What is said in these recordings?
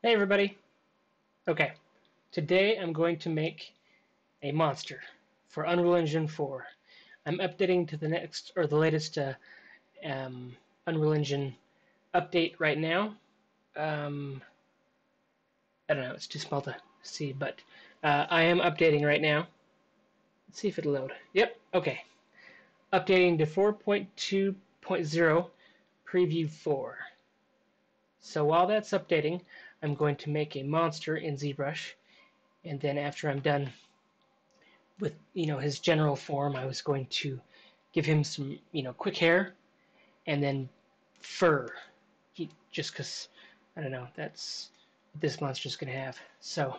Hey everybody! Okay, today I'm going to make a monster for Unreal Engine 4. I'm updating to the latest Unreal Engine update right now. I don't know, it's too small to see, but I am updating right now. Let's see if it'll load. Yep, okay. Updating to 4.2.0 Preview 4. So while that's updating, I'm going to make a monster in Zbrush, and then after I'm done with his general form, I was going to give him some quick hair and then fur. Just because I don't know, that's what this monster's gonna have. So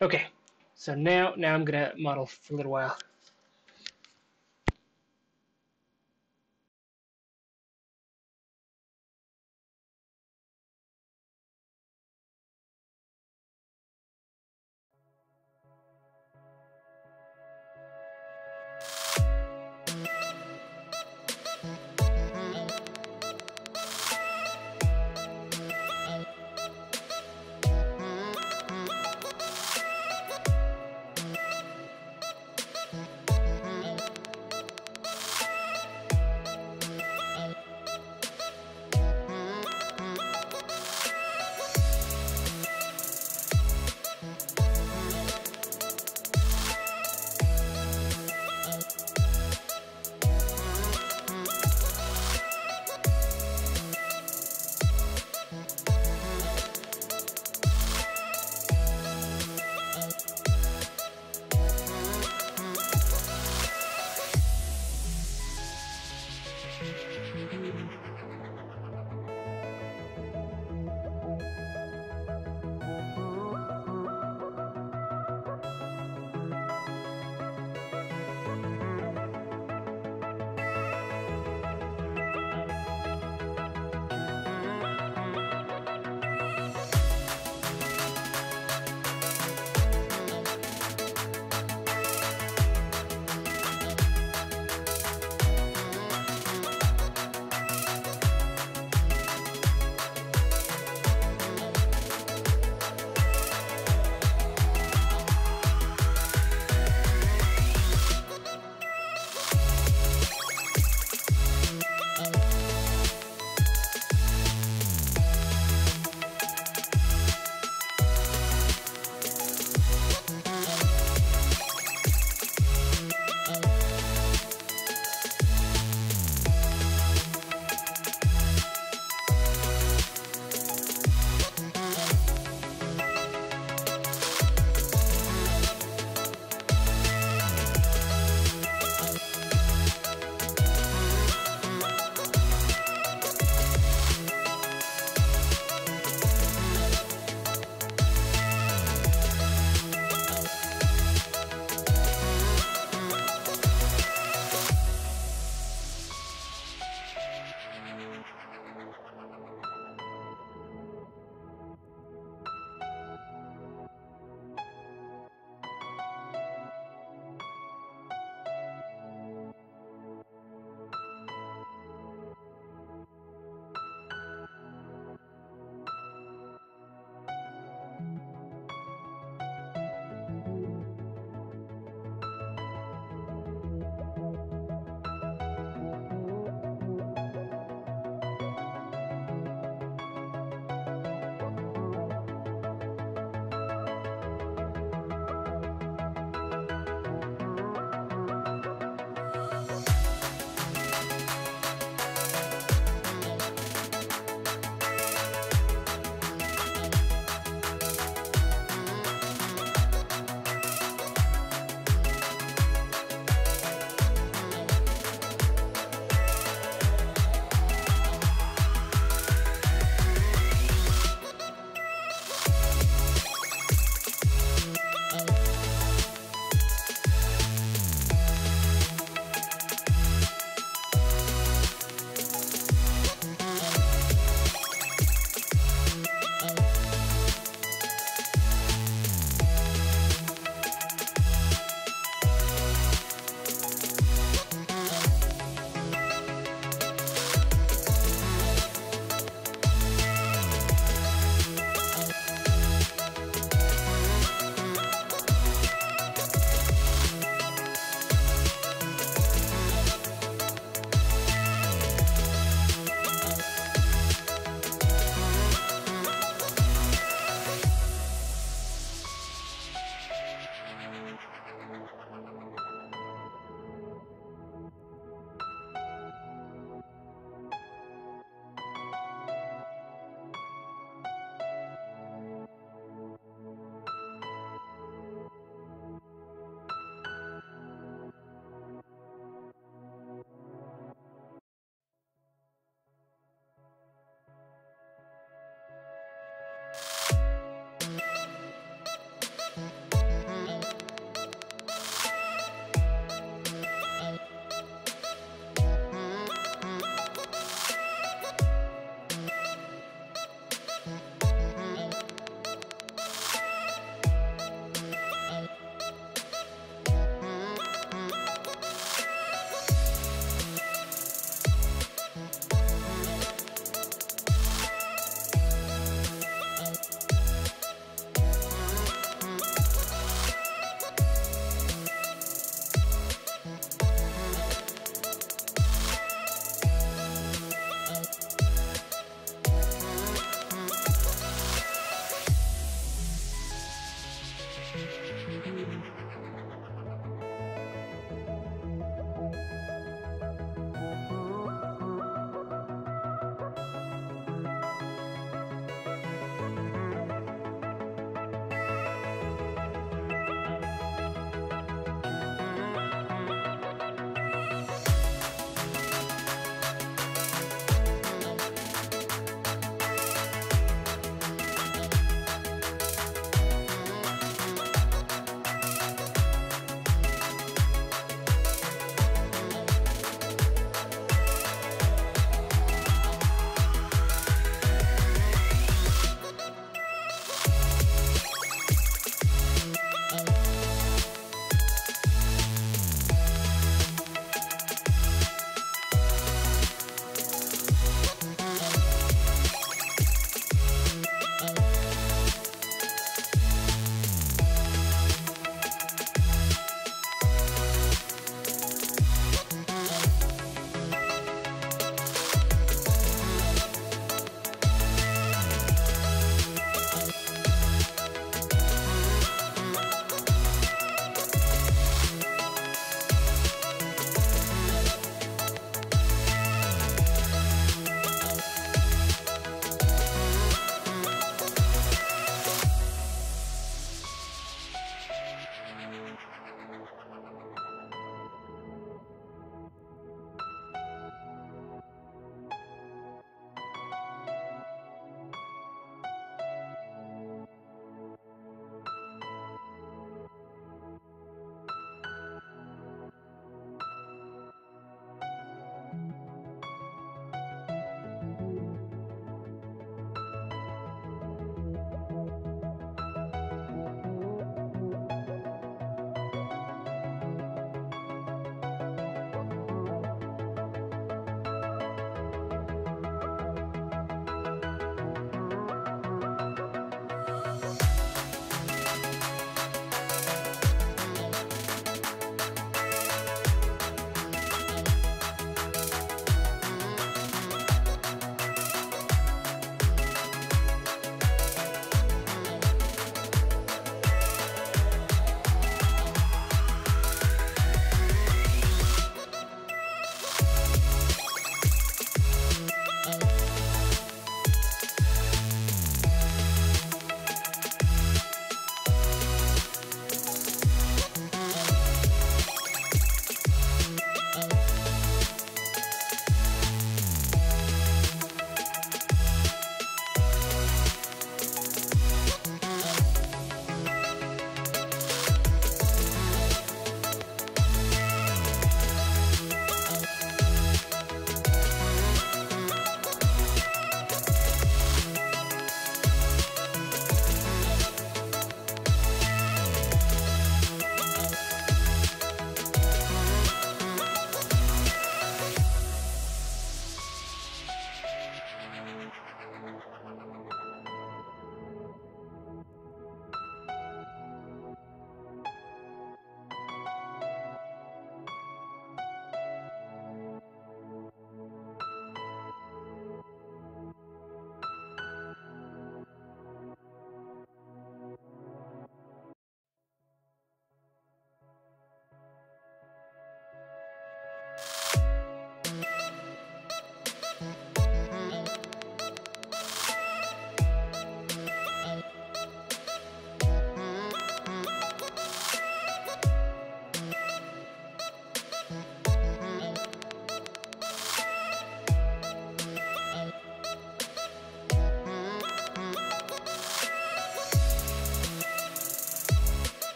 okay, so now I'm gonna model for a little while.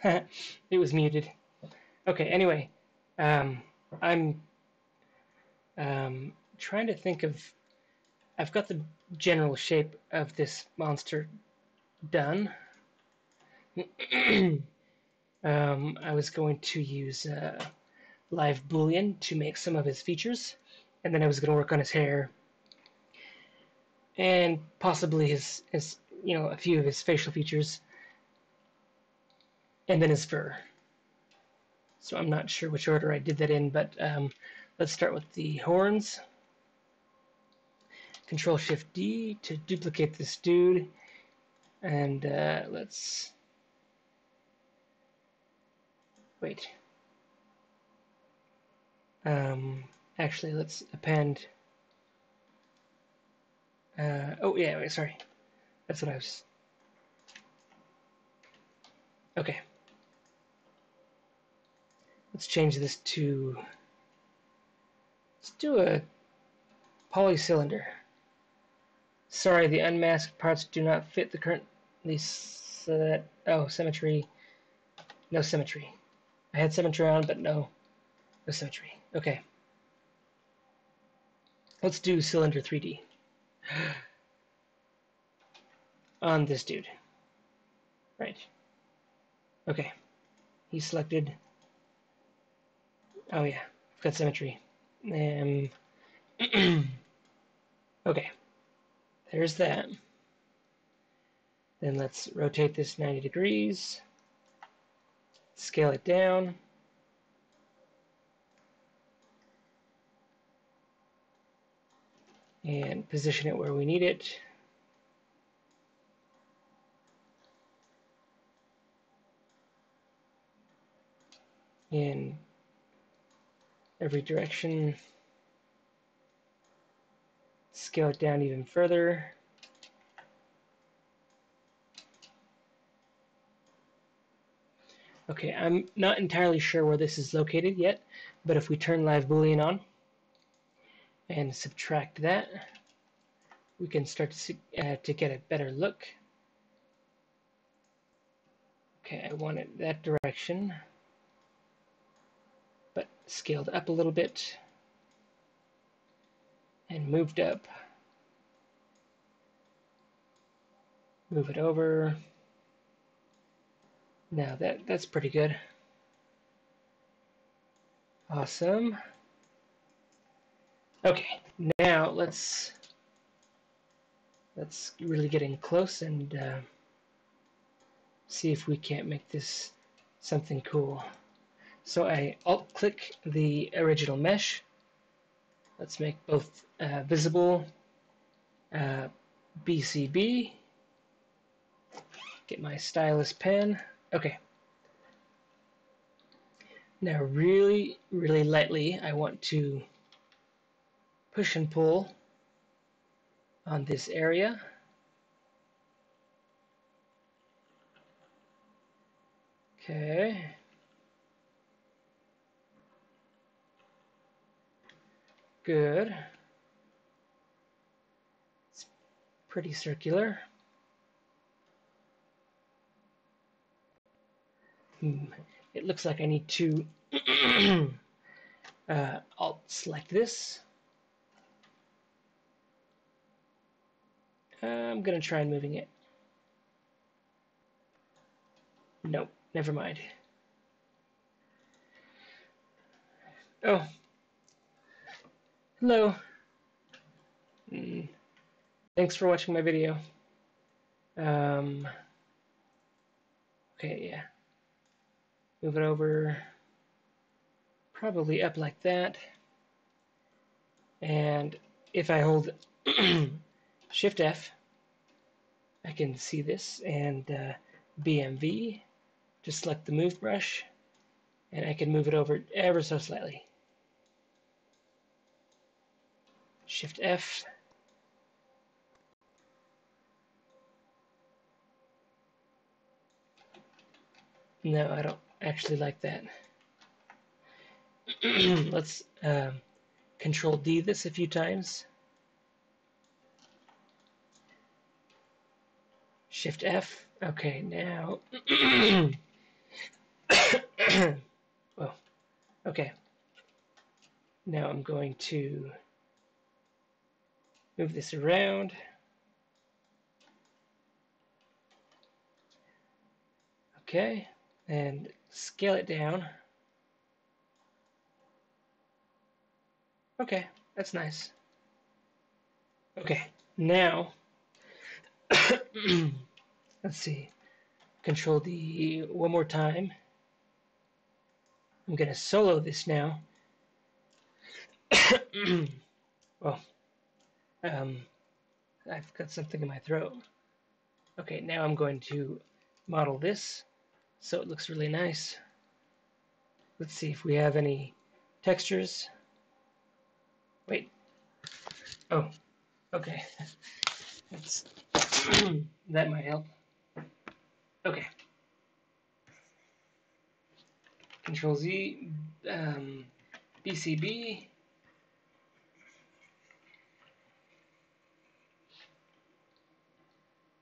It was muted. Okay, anyway, I'm trying to think of. I've got the general shape of this monster done. I was going to use live boolean to make some of his features, and then I was going to work on his hair and possibly his a few of his facial features, and then his fur. So I'm not sure which order I did that in, but let's start with the horns. Control-Shift-D to duplicate this dude, and let's wait. Actually, let's append. Oh yeah, wait, sorry. That's what I was. Okay. Let's change this to. Let's do a polycylinder. Sorry, the unmasked parts do not fit the currently set. Oh, symmetry. No symmetry. I had symmetry on, but no symmetry. Okay. Let's do cylinder 3D on this dude. Right. Okay. He's selected. Oh yeah, I've got symmetry. Okay. There's that. Then let's rotate this 90 degrees. Scale it down. And position it where we need it. In every direction. Scale it down even further. Okay, I'm not entirely sure where this is located yet, but if we turn live boolean on and subtract that, we can start to get a better look. Okay, I want it that direction, but scaled up a little bit and moved up. Move it over. Now that's pretty good. Awesome. Okay, now let's really get in close and see if we can't make this something cool. So I alt-click the original mesh. Let's make both visible, BCB. Get my stylus pen. Okay. Now really, really lightly, I want to push and pull on this area. Okay. Good. It's pretty circular. It looks like I need to alt-select this. I'm going to try moving it. Nope, never mind. Oh. Hello. Thanks for watching my video. Okay, yeah. Move it over. Probably up like that. And if I hold Shift F, I can see this, and BMV, just select the move brush, and I can move it over ever so slightly. Shift F. No, I don't actually like that. Let's Control D this a few times. Shift F. Okay, now Well, okay. Now I'm going to move this around. Okay, and scale it down. Okay, that's nice. Okay, now, let's see, Control D one more time. I'm going to solo this now. Well, I've got something in my throat. Okay, now I'm going to model this so it looks really nice. Let's see if we have any textures. Wait. Oh, okay. That's that might help. Okay. Control Z, BCB.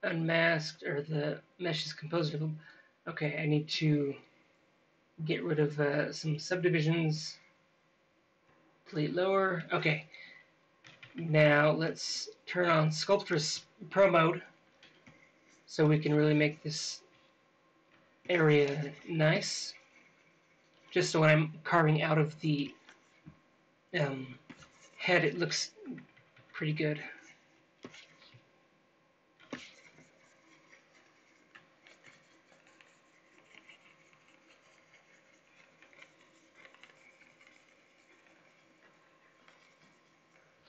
Unmasked, or the mesh is composed of. Okay, I need to get rid of some subdivisions. Delete lower. Okay. Now let's turn on Sculptress Pro mode so we can really make this area nice. Just so when I'm carving out of the head, it looks pretty good.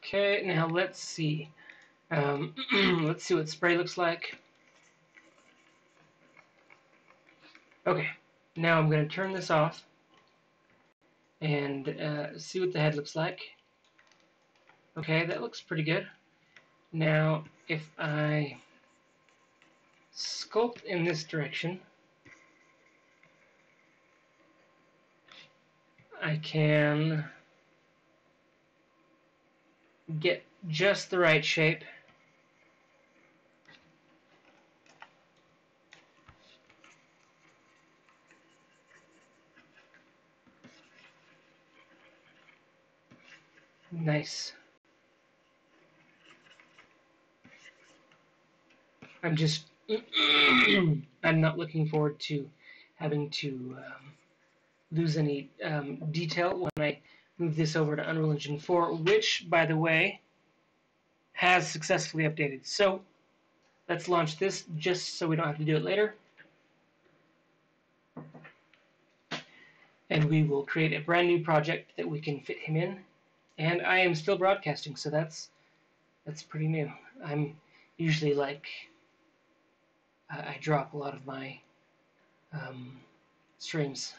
Okay, now let's see. Let's see what spray looks like. Okay, now I'm going to turn this off and see what the head looks like. Okay, that looks pretty good. Now, if I sculpt in this direction, I can get just the right shape. Nice. I'm just, I'm not looking forward to having to lose any detail when I move this over to Unreal Engine 4, which, by the way, has successfully updated. So let's launch this just so we don't have to do it later. And we will create a brand new project that we can fit him in. And I am still broadcasting, so that's pretty new. I'm usually like, I drop a lot of my streams.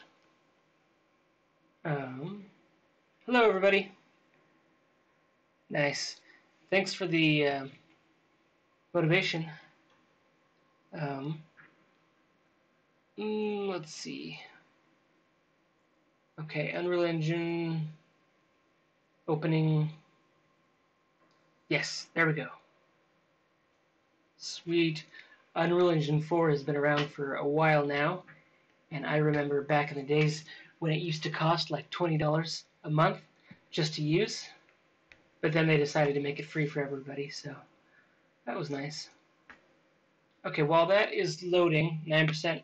Hello, everybody. Nice. Thanks for the motivation. Let's see. Okay, Unreal Engine opening. Yes, there we go. Sweet. Unreal Engine 4 has been around for a while now, and I remember back in the days when it used to cost like $20 a month just to use, but then they decided to make it free for everybody, so that was nice. Okay, while that is loading, 9%,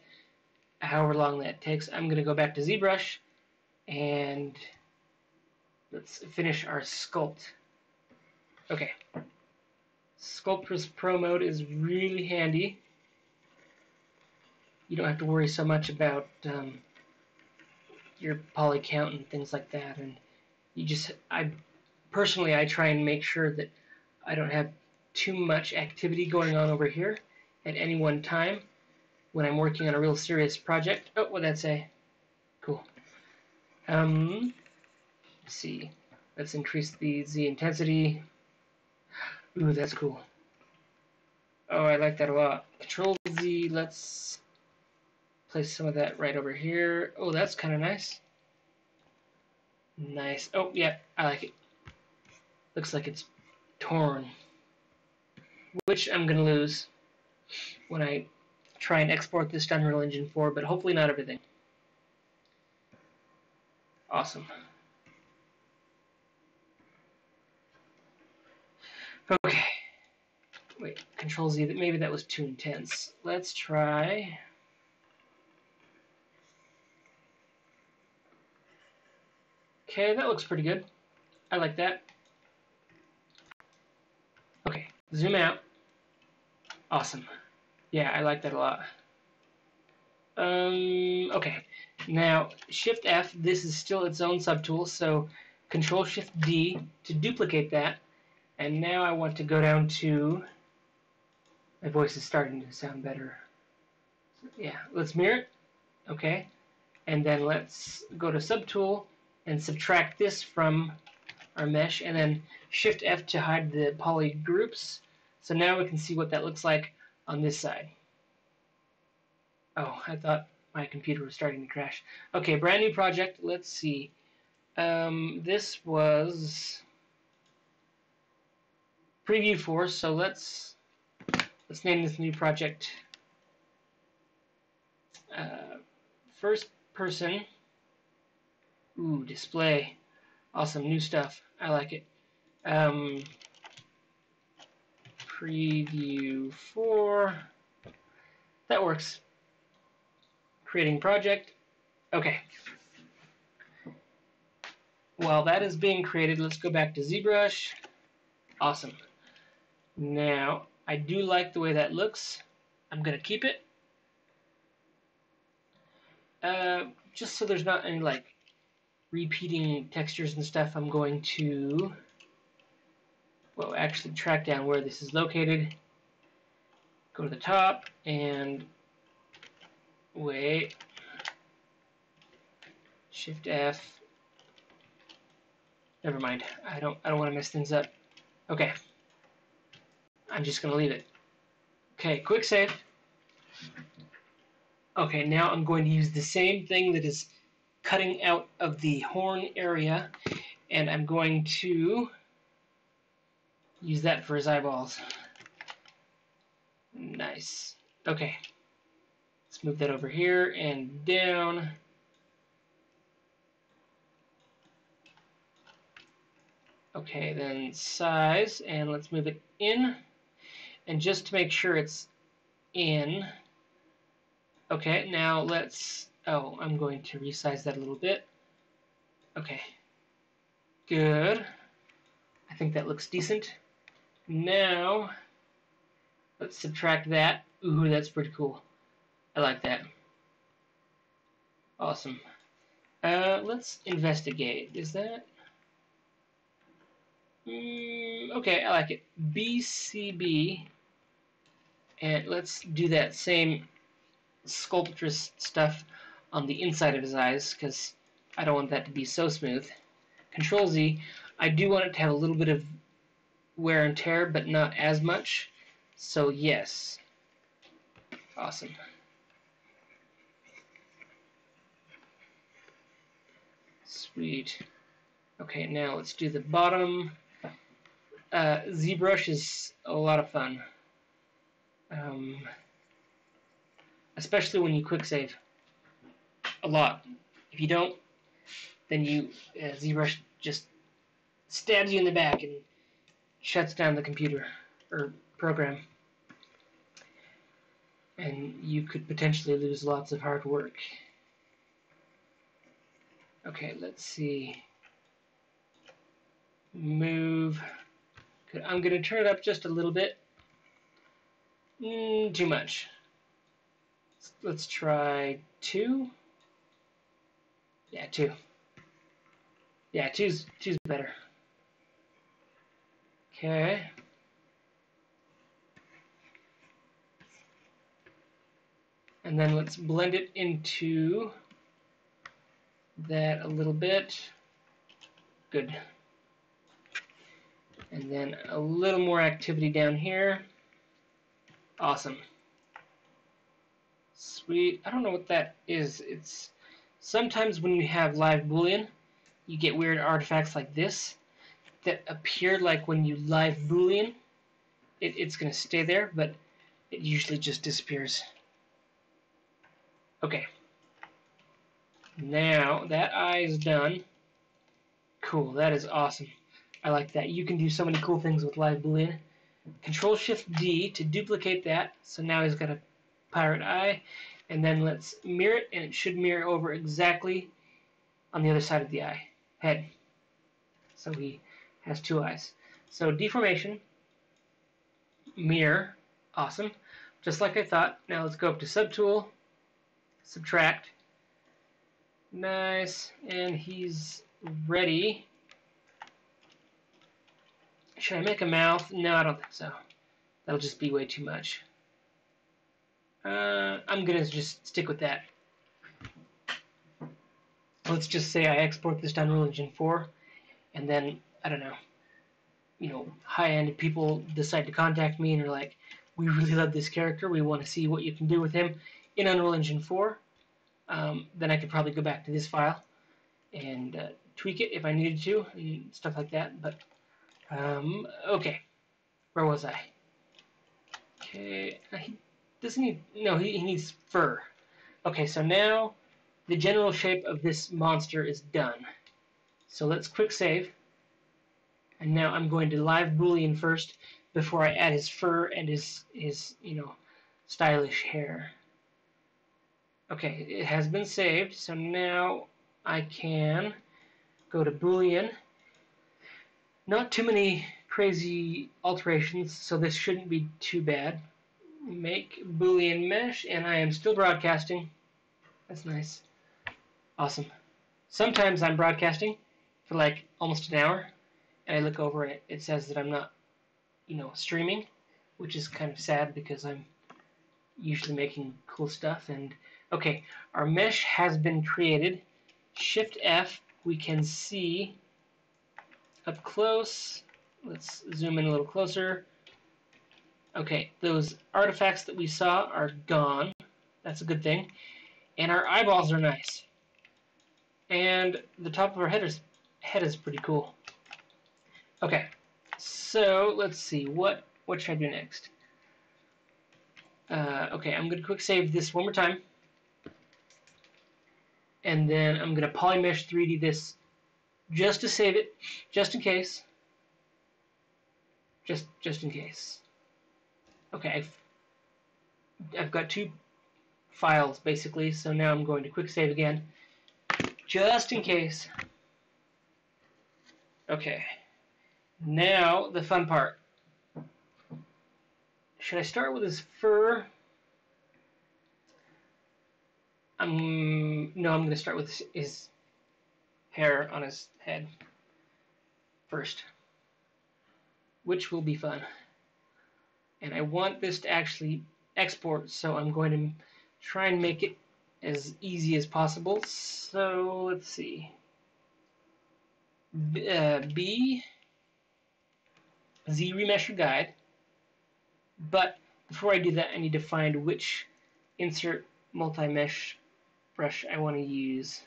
however long that takes, I'm going to go back to Zbrush, and let's finish our sculpt. Okay. Sculptress Pro mode is really handy. You don't have to worry so much about your poly count and things like that, and you just, personally I try and make sure that I don't have too much activity going on over here at any one time when I'm working on a real serious project. Oh, what'd that say? Cool. Let's see. Let's increase the Z intensity. Ooh, that's cool. Oh, I like that a lot. Control Z, let's place some of that right over here. Oh, that's kind of nice. Nice. Oh, yeah, I like it. Looks like it's torn, which I'm going to lose when I try and export this to Unreal Engine 4, but hopefully not everything. Awesome. Okay. Wait, Control Z, maybe that was too intense. Let's try. Okay, that looks pretty good. I like that. Okay, zoom out. Awesome. Yeah, I like that a lot. Okay, now Shift F, this is still its own subtool, so Control Shift D to duplicate that. And now I want to go down to, my voice is starting to sound better. Yeah, let's mirror it. Okay, and then let's go to Subtool and subtract this from our mesh, and then Shift F to hide the poly groups. So now we can see what that looks like on this side. Oh, I thought my computer was starting to crash. Okay, brand new project. Let's see. This was preview 4, so let's name this new project first person. Ooh, display. Awesome, new stuff. I like it. Preview 4. That works. Creating project. Okay. While that is being created, let's go back to Zbrush. Awesome. Now, I do like the way that looks. I'm going to keep it. Just so there's not any like repeating textures and stuff, I'm going to, well, actually track down where this is located. Go to the top and wait. Shift F. Never mind. I don't want to mess things up. Okay. I'm just going to leave it. Okay, quick save. Okay, now I'm going to use the same thing that is cutting out of the horn area, and I'm going to use that for his eyeballs. Nice. Okay. Let's move that over here and down. Okay, then size, and let's move it in. And just to make sure it's in, okay, now let's, oh, I'm going to resize that a little bit. Okay, good. I think that looks decent. Now, let's subtract that. Ooh, that's pretty cool. I like that. Awesome. Let's investigate. Is that? Okay, I like it. BCB. And let's do that same sculptress stuff on the inside of his eyes, because I don't want that to be so smooth. Control Z. I do want it to have a little bit of wear and tear, but not as much. So yes. Awesome. Sweet. Okay, now let's do the bottom. Zbrush is a lot of fun. Especially when you quick save. A lot. If you don't, then you Zbrush just stabs you in the back and shuts down the computer or program. And you could potentially lose lots of hard work. Okay, let's see. Move. I'm going to turn it up just a little bit. Too much. Let's try 2. Yeah, 2. Yeah, two's better. Okay. And then let's blend it into that a little bit. Good. And then a little more activity down here. Awesome. Sweet. I don't know what that is. It's sometimes when you have live Boolean, you get weird artifacts like this that appear like when you live Boolean. It's going to stay there, but it usually just disappears. Okay. Now that eye is done. Cool, that is awesome. I like that. You can do so many cool things with Live Boolean. Control-Shift-D to duplicate that. So now he's got a pirate eye. And then let's mirror it, and it should mirror over exactly on the other side of the eye. Head. So he has two eyes. So deformation, mirror, awesome. Just like I thought. Now let's go up to Subtool, Subtract. Nice, and he's ready. Should I make a mouth? No, I don't think so. That'll just be way too much. I'm gonna just stick with that. Let's just say I export this to Unreal Engine 4, and then, I don't know, high-end people decide to contact me and are like, we really love this character, we want to see what you can do with him in Unreal Engine 4. Then I could probably go back to this file and tweak it if I needed to and stuff like that. But okay, where was I? Okay, he doesn't need. No, he needs fur. Okay, so now the general shape of this monster is done. So let's quick save. And now I'm going to live Boolean first before I add his fur and his stylish hair. Okay, it has been saved, so now I can go to Boolean. Not too many crazy alterations, so this shouldn't be too bad. Make Boolean mesh, and I am still broadcasting. That's nice. Awesome. Sometimes I'm broadcasting for like almost an hour, and I look over and it says that I'm not, streaming, which is kind of sad because I'm usually making cool stuff. And okay, our mesh has been created. Shift F, we can see up close. Let's zoom in a little closer. Okay, those artifacts that we saw are gone. That's a good thing. And our eyeballs are nice. And the top of our head is pretty cool. Okay, so let's see. What should I do next? Okay, I'm going to quick save this one more time. And then I'm going to Polymesh 3D this just to save it, just in case. Just in case. Okay, I've got two files basically, so now I'm going to quick save again, just in case. Okay, now the fun part. Should I start with his fur? No, I'm going to start with his hair on his head first, which will be fun. And I want this to actually export, so I'm going to try and make it as easy as possible. So let's see. B Zremesher Guide. But before I do that, I need to find which insert multi-mesh brush I want to use.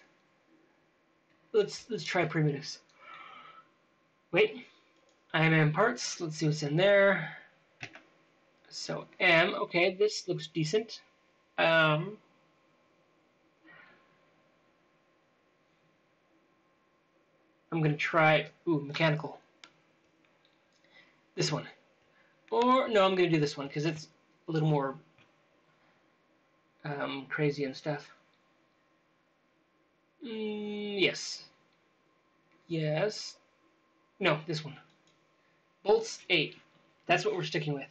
Let's try primitives. Wait, I'm in parts. Let's see what's in there. So M, okay, this looks decent. I'm going to try, mechanical. This one. Or, no, I'm going to do this one because it's a little more crazy and stuff. Yes. Yes. No, this one. Bolts 8. That's what we're sticking with.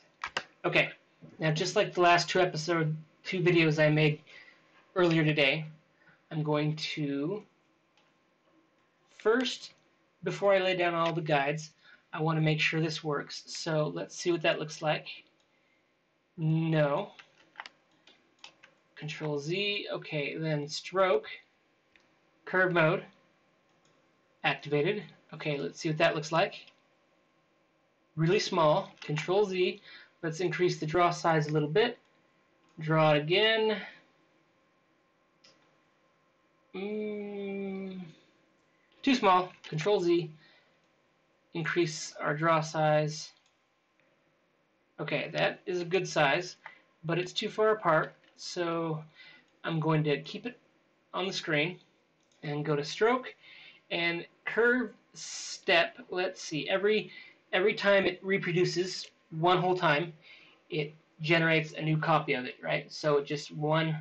Okay. Now, just like the last two videos I made earlier today, I'm going to first, before I lay down all the guides, I want to make sure this works. So let's see what that looks like. No. Control Z. Okay, then stroke. Curve mode. Activated. Okay, let's see what that looks like. Really small. Control Z. Let's increase the draw size a little bit. Draw it again. Too small. Control Z. Increase our draw size. Okay, that is a good size, but it's too far apart, so I'm going to keep it on the screen. and go to stroke and curve step. Let's see, every time it reproduces one whole time, it generates a new copy of it, right? So just one,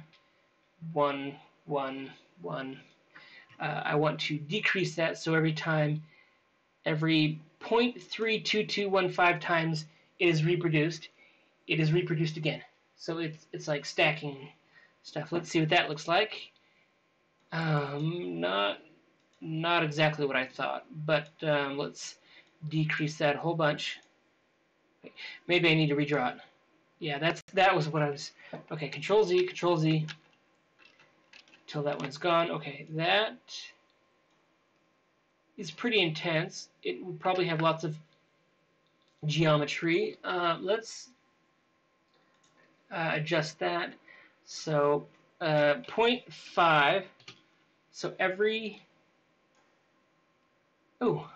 one, one, one. I want to decrease that, so every 0.32215 times it is reproduced again. So it's like stacking stuff. Let's see what that looks like. Not exactly what I thought, but let's decrease that a whole bunch. Maybe I need to redraw it. Yeah, that was what I was. Okay, Control Z, till that one's gone. Okay, that is pretty intense. It will probably have lots of geometry. Let's adjust that. So 0.5. So every. Oh,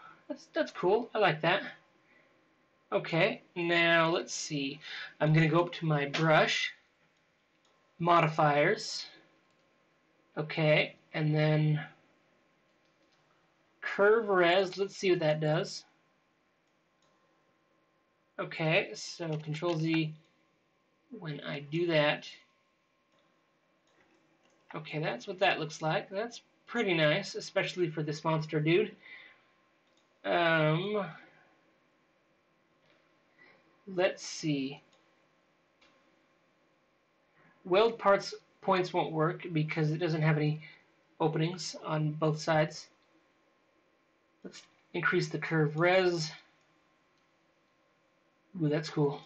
that's cool. I like that. Okay, now let's see. I'm going to go up to my brush, modifiers. Okay, and then curve res. Let's see what that does. Okay, so Control Z when I do that. Okay, that's what that looks like. That's pretty nice, especially for this monster dude. Let's see. Weld points won't work because it doesn't have any openings on both sides. Let's increase the curve res. Ooh, that's cool.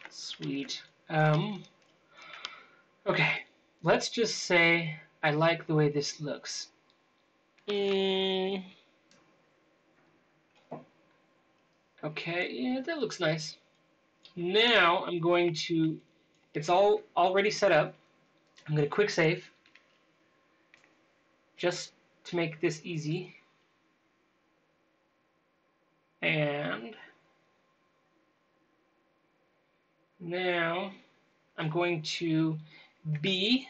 Sweet. Okay, let's just say I like the way this looks. Okay, yeah, that looks nice. Now I'm going to, it's all already set up. I'm going to quick save just to make this easy. And now I'm going to BZR,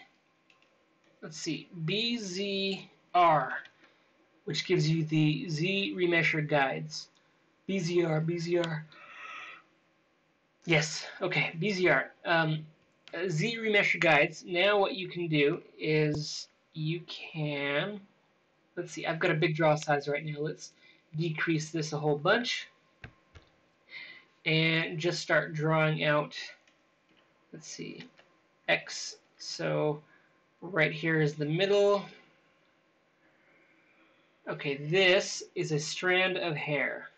which gives you the Zremesher Guides. BZR. Yes, okay, BZR. Zremesher Guides. Now what you can do is you can, let's see, I've got a big draw size right now. Let's decrease this a whole bunch and just start drawing out, let's see, X. So right here is the middle. Okay, this is a strand of hair.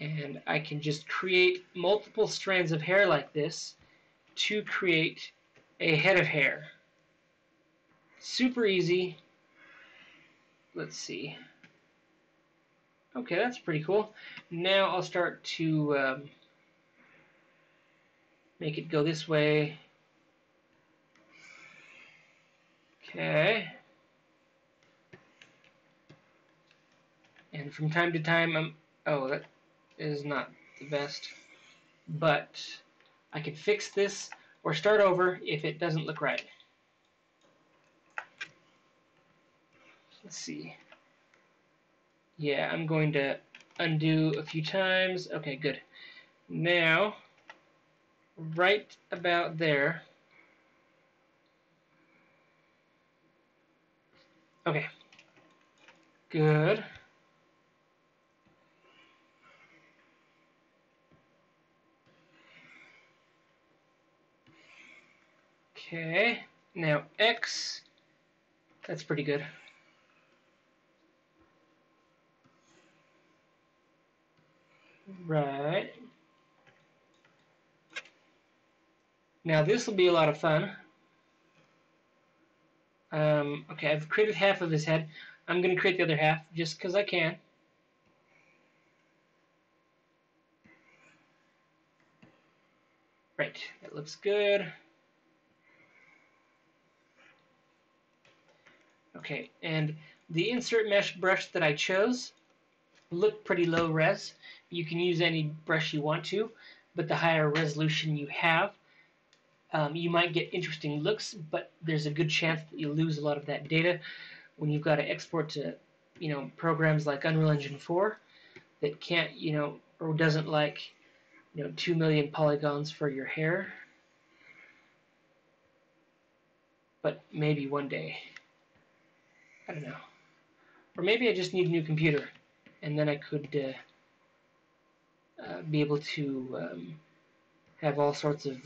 And I can just create multiple strands of hair like this to create a head of hair. Super easy. Let's see. Okay, that's pretty cool. Now I'll start to make it go this way. Okay. And from time to time, oh, that is not the best. But I can fix this or start over if it doesn't look right. Let's see. Yeah, I'm going to undo a few times. Okay, good. Now, right about there. Okay. Good. Okay. Now X. That's pretty good. Right. Now this will be a lot of fun. Okay, I've created half of his head. I'm going to create the other half just because I can. Right, that looks good. Okay, and the insert mesh brush that I chose looked pretty low res. You can use any brush you want to, but the higher resolution you have, You might get interesting looks, but there's a good chance that you lose a lot of that data when you've got to export to, programs like Unreal Engine 4 that can't, or doesn't like, 2 million polygons for your hair. But maybe one day. I don't know. Or maybe I just need a new computer, and then I could be able to have all sorts of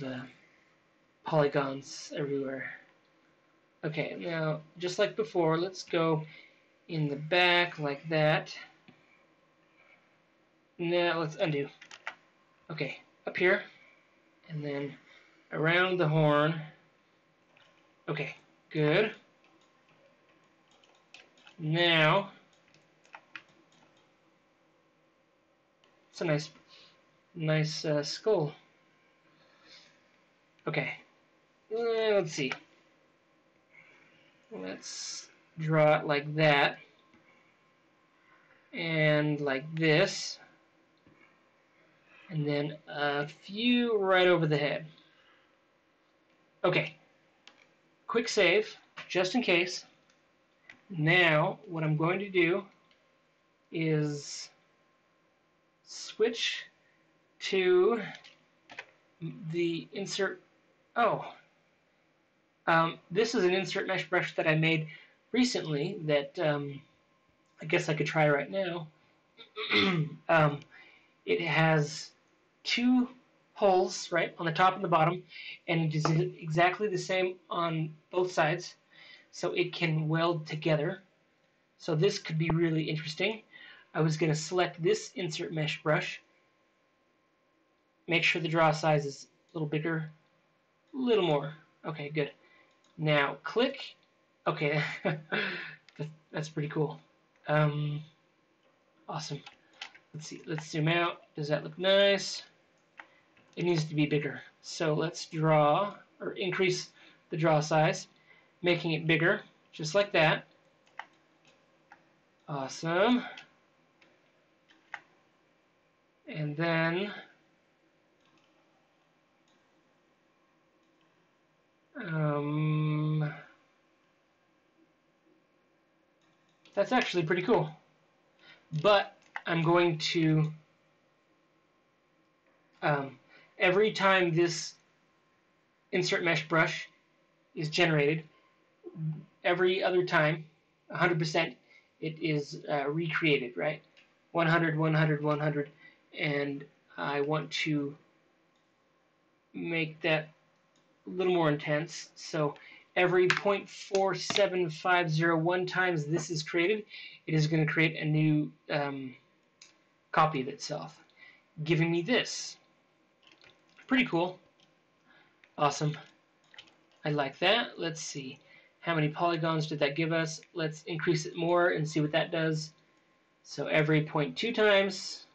polygons everywhere. Okay, now, just like before, let's go in the back like that. Now, let's undo. Okay, up here, and then around the horn. Okay, good. Now, it's a nice skull. Okay, let's see. Let's draw it like that, and like this, and then a few right over the head. Okay, quick save, just in case. Now, what I'm going to do is switch to the insert. This is an insert mesh brush that I made recently that I guess I could try right now. It has two holes, right, on the top and the bottom, and it is exactly the same on both sides, so it can weld together. So this could be really interesting. I was going to select this insert mesh brush, make sure the draw size is a little bigger, a little more. Okay, good. Now click. Okay, that's pretty cool. Awesome. Let's see. Let's zoom out. Does that look nice? It needs to be bigger. So let's draw or increase the draw size, making it bigger, just like that. Awesome. And then that's actually pretty cool. But I'm going to every time this insert mesh brush is generated, every other time, 100%, it is recreated, right? 100, 100, 100, and I want to make that a little more intense. So every 0.47501 times this is created, it is going to create a new copy of itself, giving me this. Pretty cool. Awesome. I like that. Let's see. How many polygons did that give us? Let's increase it more and see what that does. So every 0.2 times.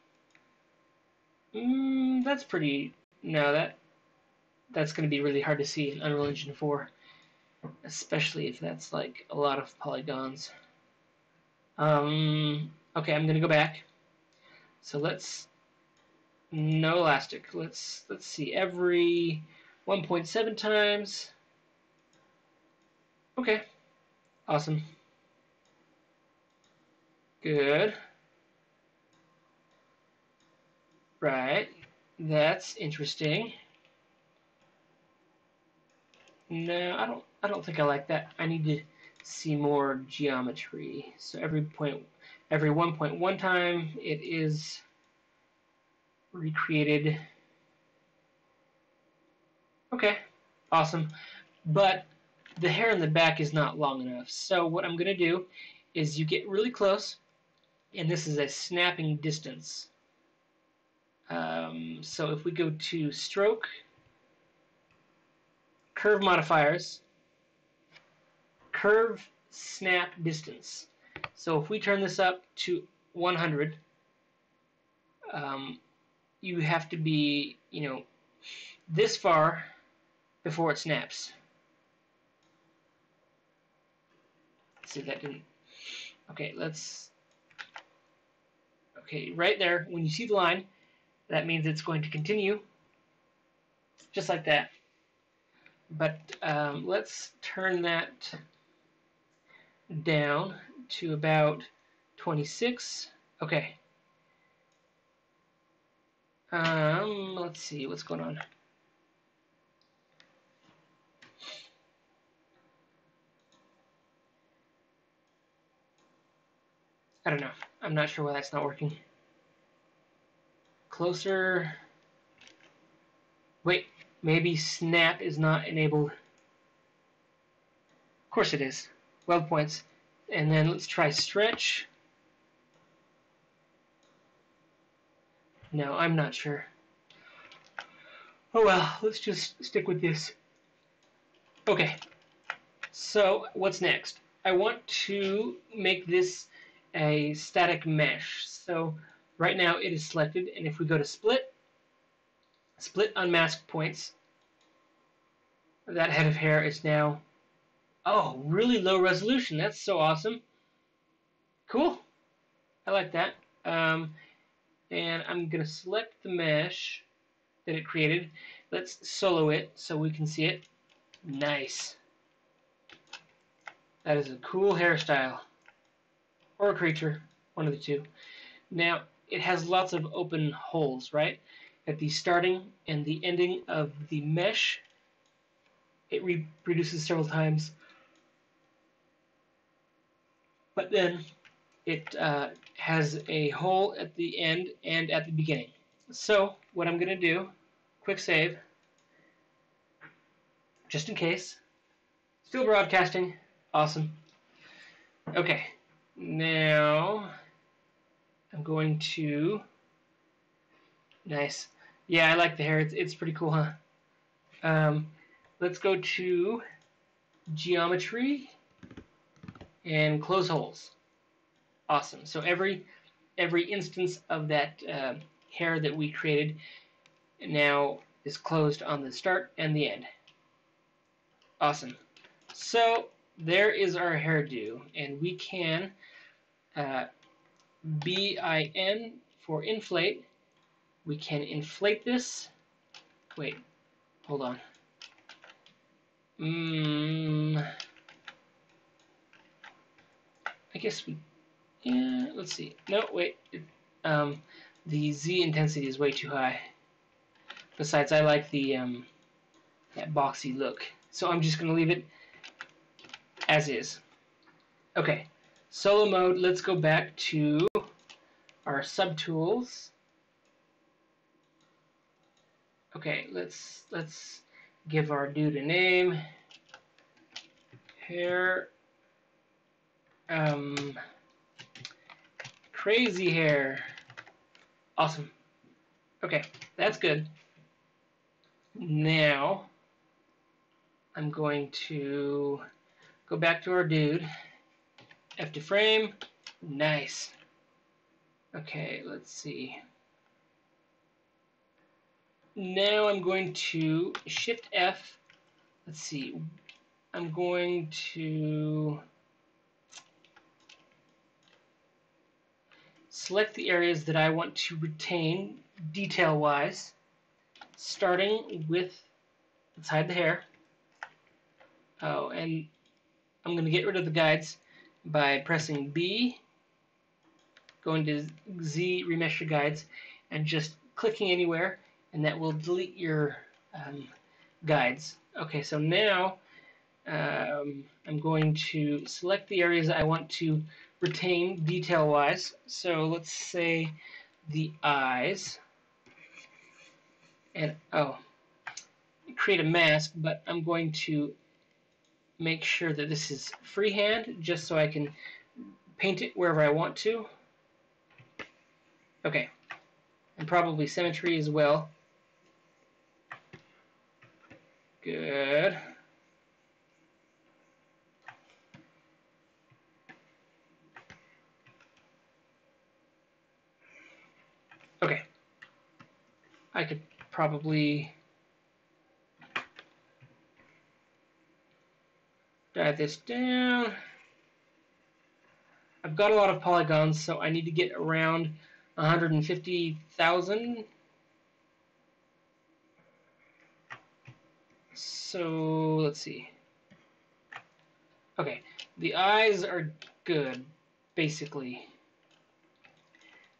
That's pretty... No, that's going to be really hard to see in Unreal Engine 4. Especially if that's like a lot of polygons. Okay, I'm going to go back. So let's... No elastic. Let's see. Every 1.7 times. Okay. Awesome. Good. Right. That's interesting. No, I don't think I like that. I need to see more geometry. So every 1.1 time it is recreated. Okay. Awesome. But the hair in the back is not long enough. So what I'm going to do is you get really close, and this is a snapping distance. So if we go to stroke, curve modifiers, curve snap distance. So if we turn this up to 100, you have to be, this far before it snaps. See, that didn't. Okay, okay, right there, when you see the line, that means it's going to continue, just like that. But let's turn that down to about 26. Okay. Let's see what's going on. I don't know. I'm not sure why that's not working. Closer. Wait, maybe snap is not enabled. Of course it is. Weld points. And then let's try stretch. No, I'm not sure. Oh well, let's just stick with this. Okay, so what's next? I want to make this a static mesh. So right now it is selected, and if we go to split unmasked points, that head of hair is now, oh, really low resolution. That's so awesome. Cool. I like that. And I'm going to select the mesh that it created. Let's solo it so we can see it. Nice. That is a cool hairstyle. Or a creature, one of the two. Now, it has lots of open holes, right? At the starting and the ending of the mesh, it reproduces several times. But then it has a hole at the end and at the beginning. So what I'm going to do, quick save, just in case. Still broadcasting. Awesome. Okay. Now I'm going to... Nice. Yeah, I like the hair. It's pretty cool, huh? Let's go to geometry and close holes. Awesome. So every instance of that hair that we created now is closed on the start and the end. Awesome. So there is our hairdo, and we can BIN for inflate. We can inflate this. Wait, hold on. I guess we. Yeah, let's see. No, wait. The Z intensity is way too high. Besides, I like the that boxy look, so I'm just gonna leave it as is. Okay, solo mode. Let's go back to our subtools. Okay, let's give our dude a name. Hair. Crazy hair. Awesome. Okay, that's good. Now I'm going to go back to our dude. F to frame. Nice. Okay, let's see. Now I'm going to Shift F. Let's see. I'm going to select the areas that I want to retain detail-wise, starting with, let's hide the hair. Oh, and I'm going to get rid of the guides by pressing B, going to Zremesher Guides, and just clicking anywhere, and that will delete your guides. Okay, so now I'm going to select the areas I want to retain detail-wise. So let's say the eyes, and create a mask, but I'm going to make sure that this is freehand, just so I can paint it wherever I want to. Okay, and probably symmetry as well. Good. Okay, I could probably dive this down. I've got a lot of polygons, so I need to get around 150,000. So let's see. Okay, the eyes are good, basically.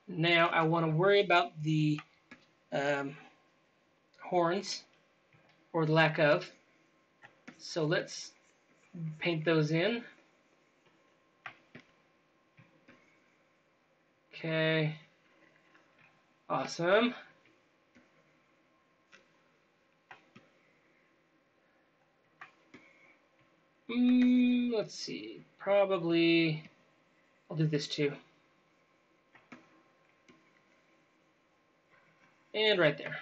Now I want to worry about the horns, or the lack of. So let's paint those in. Okay, awesome. Let's see, probably I'll do this too. And right there.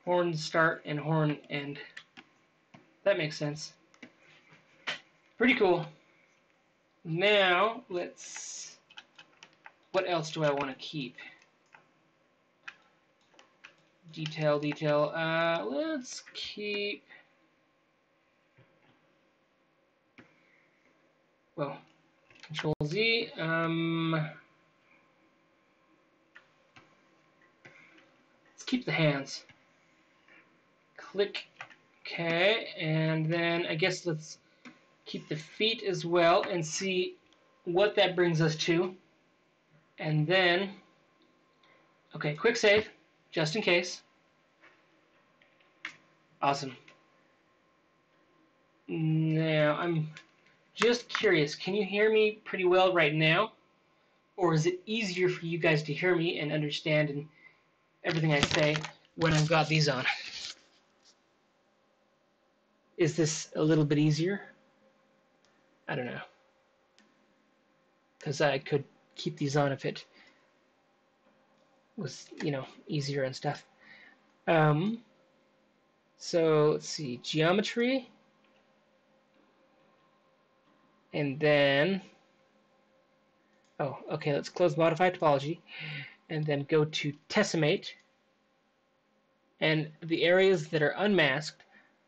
Horn start and horn end. That makes sense. Pretty cool. Now, let's... What else do I want to keep? Detail. Let's keep... Well, Control Z. Let's keep the hands. Click. Okay, and then I guess let's keep the feet as well and see what that brings us to. And then, okay, quick save, just in case. Awesome. Now, I'm just curious, can you hear me pretty well right now? Or is it easier for you guys to hear me and understand and everything I say when I've got these on? Is this a little bit easier? I don't know. Because I could keep these on if it was, you know, easier and stuff. So let's see, geometry. And then, oh, okay, let's close Modify Topology and then go to Tessimate. And the areas that are unmasked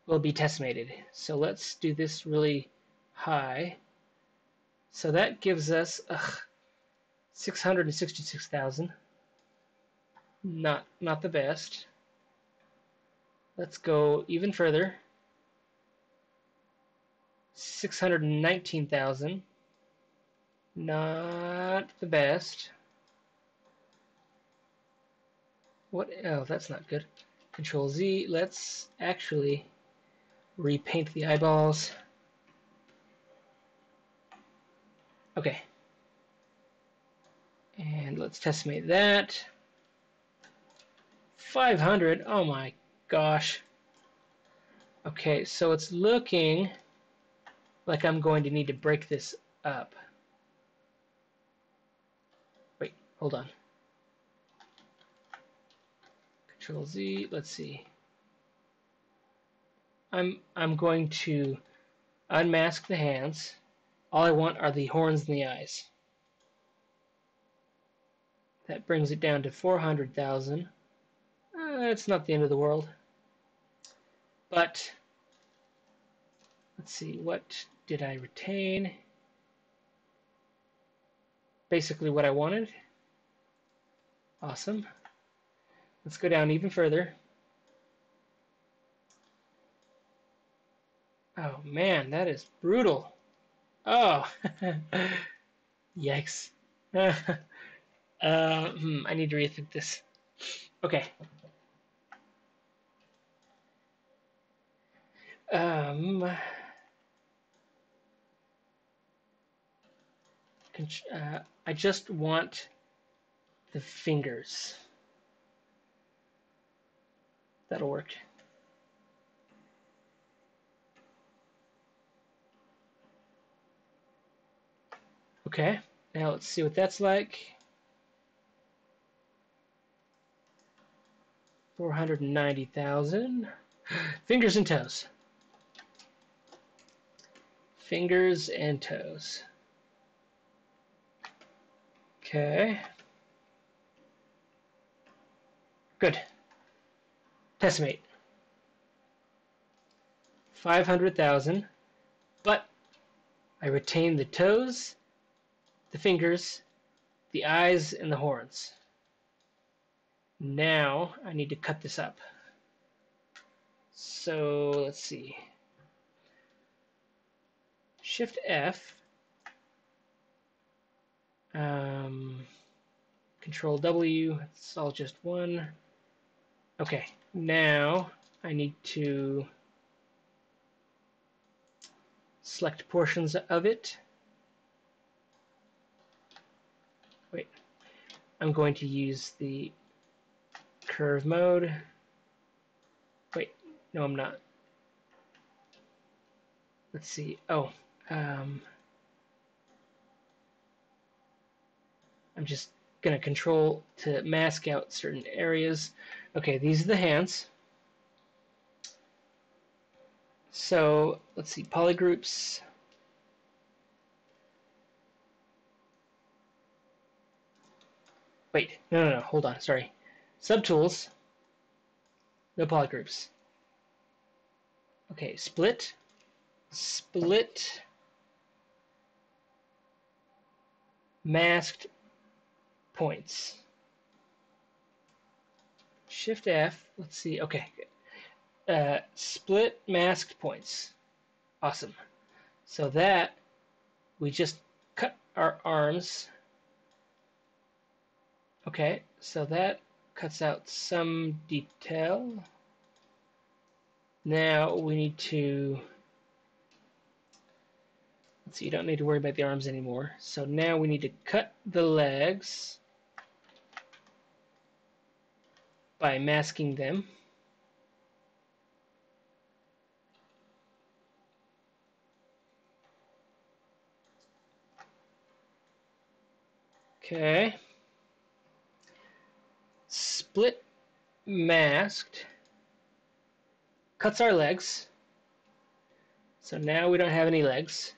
will be tessimated. So let's do this really high. So that gives us 666,000. Not the best. Let's go even further. 619,000. Not the best. What? Oh, that's not good. Control Z. Let's actually repaint the eyeballs. Okay. And let's tessimate that. 500. Oh my gosh. Okay, so it's looking like I'm going to need to break this up. Wait, hold on. Control Z, let's see. I'm going to unmask the hands. All I want are the horns and the eyes. That brings it down to 400,000. It's not the end of the world. But let's see, what did I retain? Basically what I wanted. Awesome. Let's go down even further. Oh man, that is brutal. Oh, yikes. I need to rethink this. Okay. I just want the fingers. That'll work. Okay, now let's see what that's like. 490,000. Fingers and toes. Fingers and toes. Okay. Good. Tessimate. 500,000. But I retain the toes, the fingers, the eyes, and the horns. Now I need to cut this up. So let's see. Shift F. Control W. It's all just one. Okay, now I need to select portions of it. Wait, I'm going to use the curve mode. Wait, no, I'm not. Let's see. Oh, I'm just going to control to mask out certain areas. Okay, these are the hands. So let's see, polygroups. Wait, no, hold on, sorry. Subtools, no polygroups. Okay, split, masked points. Shift F, let's see, okay. Split masked points. Awesome. So that, we just cut our arms. Okay, so that cuts out some detail. Now we need to, let's see, you don't need to worry about the arms anymore. So now we need to cut the legs by masking them. Okay. Split masked cuts our legs. So now we don't have any legs.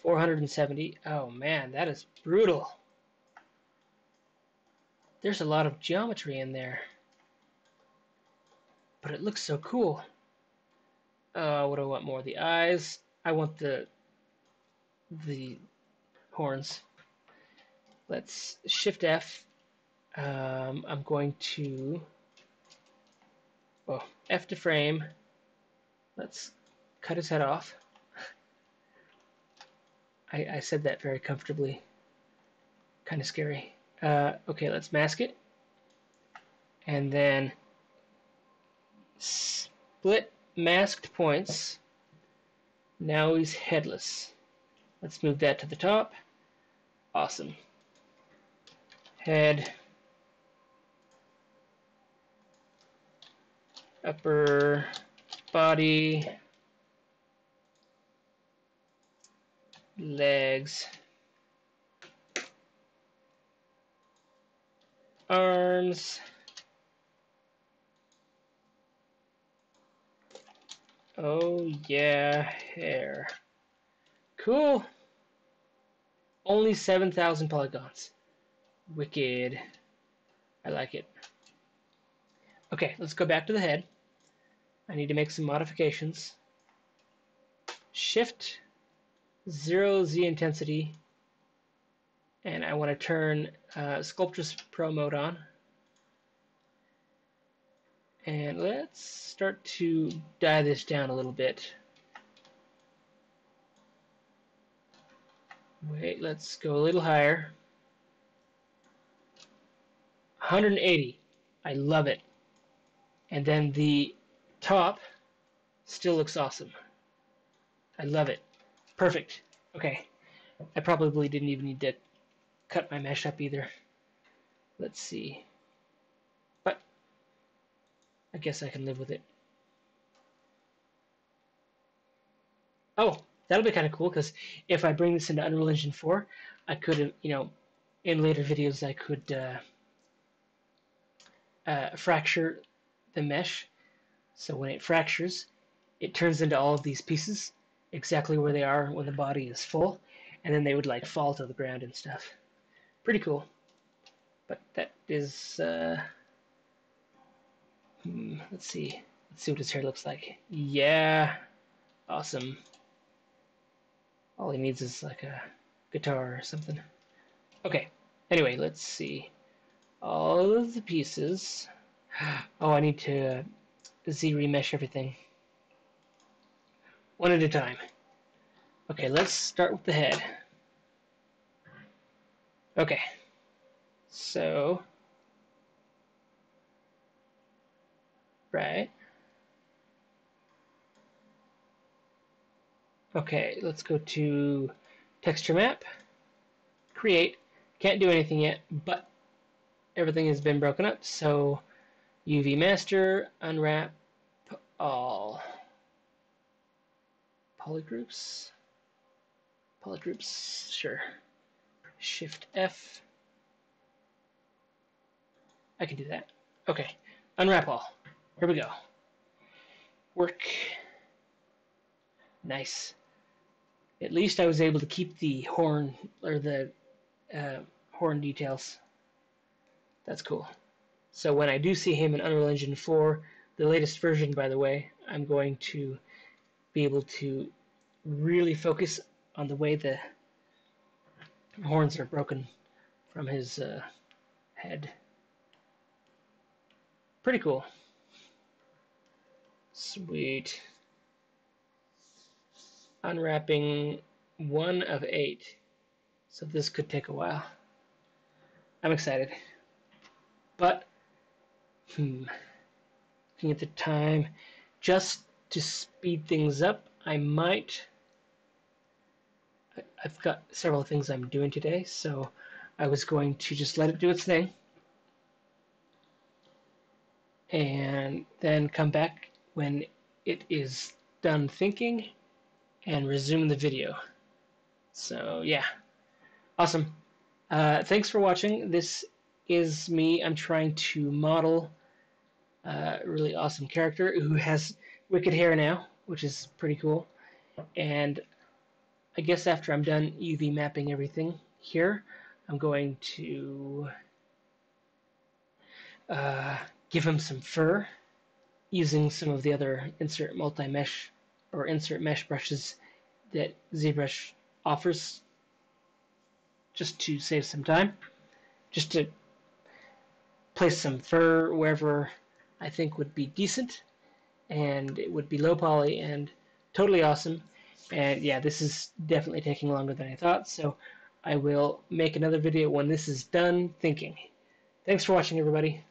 470. Oh man, that is brutal. There's a lot of geometry in there. But it looks so cool. What do I want more? The eyes. I want the horns. Let's Shift F. I'm going to F to frame. Let's cut his head off. I said that very comfortably. Kind of scary. Okay, let's mask it. And then split masked points. Now he's headless. Let's move that to the top. Awesome. Head. Upper body. Legs. Arms. Oh yeah, hair. Cool. Only 7,000 polygons. Wicked. I like it. Okay, let's go back to the head. I need to make some modifications. Shift 0 Z intensity. And I want to turn Sculptress Pro mode on. And let's start to dial this down a little bit. Wait, let's go a little higher. 180. I love it. And then the top still looks awesome. I love it. Perfect. Okay. I probably didn't even need to cut my mesh up either. Let's see. But I guess I can live with it. Oh, that'll be kind of cool, because if I bring this into Unreal Engine 4, I could, in later videos, I could fracture the mesh. So when it fractures, it turns into all of these pieces exactly where they are when the body is full, and then they would like fall to the ground and stuff. Pretty cool. But that is, let's see what his hair looks like. Yeah, awesome. All he needs is like a guitar or something. Okay, anyway, let's see. All of the pieces. Oh, I need to Z-remesh everything. One at a time. Okay, let's start with the head. Okay. So, right. Okay, let's go to texture map, create. Can't do anything yet, but everything has been broken up. So UV master, unwrap all polygroups. Polygroups, sure. Shift F. I can do that. Okay, unwrap all. Here we go. Work. Nice. At least I was able to keep the horn or the horn details. That's cool. So when I do see him in Unreal Engine 4, the latest version, by the way, I'm going to be able to really focus on the way the horns are broken from his head. Pretty cool. Sweet. Unwrapping 1 of 8. So this could take a while. I'm excited. But, looking at the time, just to speed things up, I've got several things I'm doing today, so I was going to just let it do its thing. And then come back when it is done thinking and resume the video. So yeah, awesome. Thanks for watching. This is me. I'm trying to model a really awesome character who has wicked hair now, which is pretty cool. And I guess after I'm done UV mapping everything here, I'm going to give him some fur using some of the other insert multi-mesh or insert mesh brushes that ZBrush offers, just to save some time, just to place some fur wherever I think would be decent, and it would be low poly and totally awesome. And yeah, this is definitely taking longer than I thought, so I will make another video when this is done thinking. Thanks for watching, everybody.